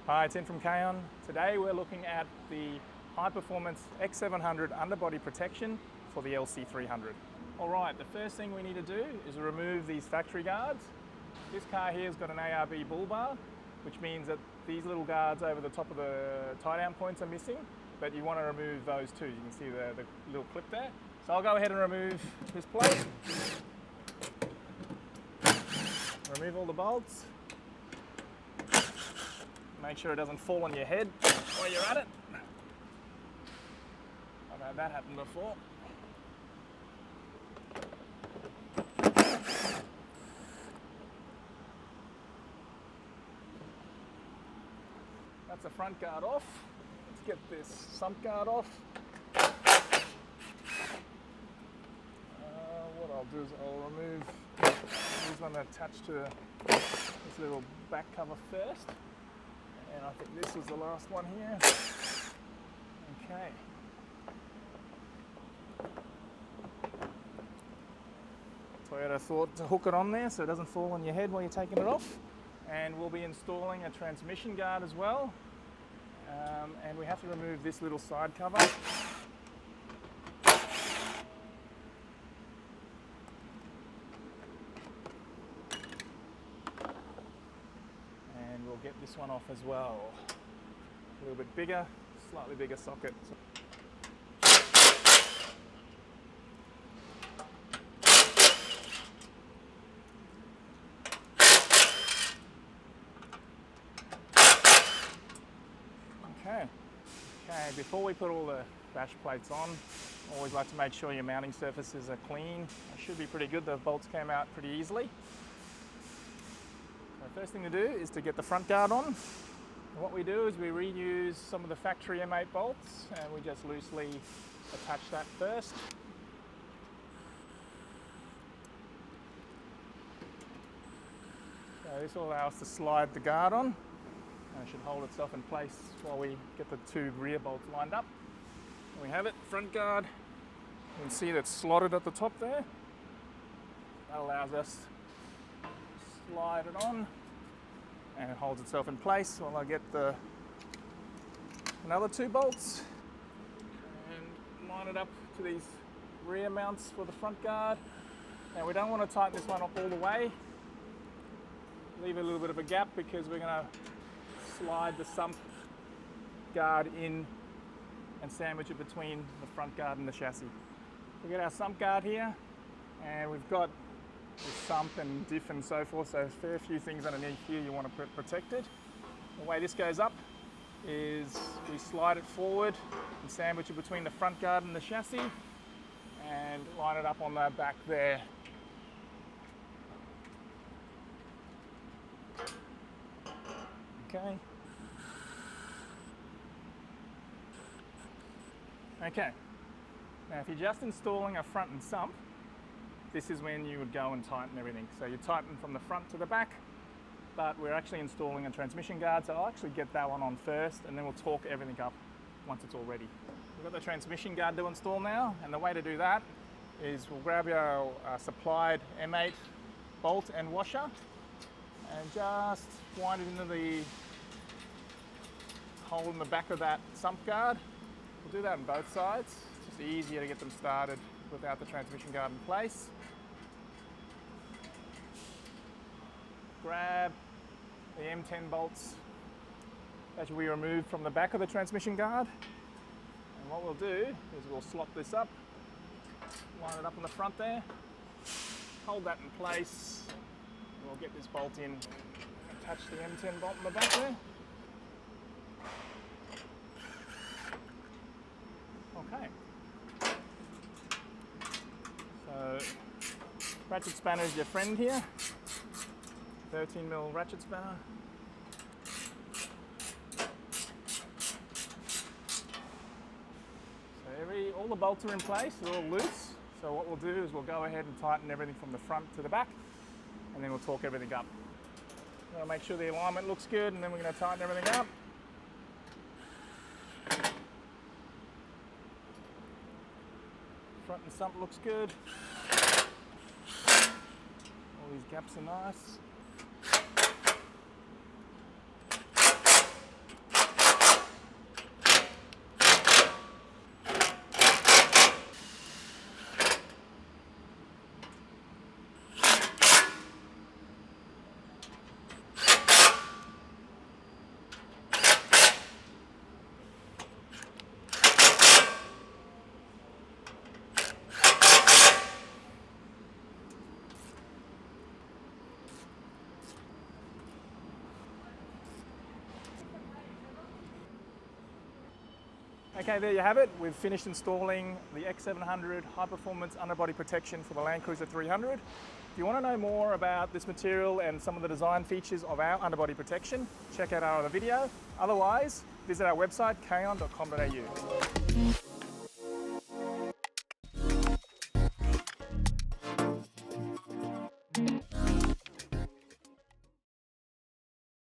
Hi, it's In from Kaon. Today we're looking at the high-performance X700 Underbody Protection for the LC300. Alright, the first thing we need to do is remove these factory guards. This car here has got an ARB bull bar, which means that these little guards over the top of the tie-down points are missing, but you want to remove those too. You can see the little clip there. So I'll go ahead and remove this plate. Remove all the bolts. Make sure it doesn't fall on your head while you're at it. I've had that happen before. That's the front guard off. Let's get this sump guard off. What I'll do is I'll remove this one attached to this little back cover first. And I think this was the last one here. Okay. Toyota thought to hook it on there so it doesn't fall on your head while you're taking it off. And we'll be installing a transmission guard as well. And we have to remove this little side cover. We'll get this one off as well. A little bit bigger, slightly bigger socket. Okay, before we put all the bash plates on, I always like to make sure your mounting surfaces are clean. They should be pretty good. The bolts came out pretty easily. The first thing to do is to get the front guard on. And what we do is we reuse some of the factory M8 bolts and we just loosely attach that first. So this will allow us to slide the guard on, and it should hold itself in place while we get the two rear bolts lined up. And we have it, front guard. You can see that's slotted at the top there. That allows us to slide it on, and it holds itself in place while I get another two bolts and line it up to these rear mounts for the front guard. Now we don't want to tighten this one up all the way. Leave a little bit of a gap because we're going to slide the sump guard in and sandwich it between the front guard and the chassis. We get our sump guard here, and we've got the sump and diff and so forth, so a fair few things underneath here you want to protect it. The way this goes up is we slide it forward and sandwich it between the front guard and the chassis and line it up on the back there. Okay. Now if you're just installing a front and sump, this is when you would go and tighten everything. So you tighten from the front to the back, but we're actually installing a transmission guard, so I'll actually get that one on first and then we'll torque everything up once it's all ready. We've got the transmission guard to install now, and the way to do that is we'll grab our supplied M8 bolt and washer and just wind it into the hole in the back of that sump guard. We'll do that on both sides. It's just easier to get them started without the transmission guard in place. Grab the M10 bolts that we removed from the back of the transmission guard. And what we'll do is we'll slot this up, line it up in the front there, hold that in place, and we'll get this bolt in, attach the M10 bolt in the back there. Okay. So, ratchet spanner is your friend here. 13mm ratchet spanner. So all the bolts are in place, they're all loose. So what we'll do is we'll go ahead and tighten everything from the front to the back, and then we'll torque everything up. We're going to make sure the alignment looks good, and then we're going to tighten everything up. Front and sump looks good. All these gaps are nice. Okay, there you have it. We've finished installing the X700 High Performance Underbody Protection for the LandCruiser 300. If you want to know more about this material and some of the design features of our underbody protection, check out our other video. Otherwise, visit our website, kaon.com.au.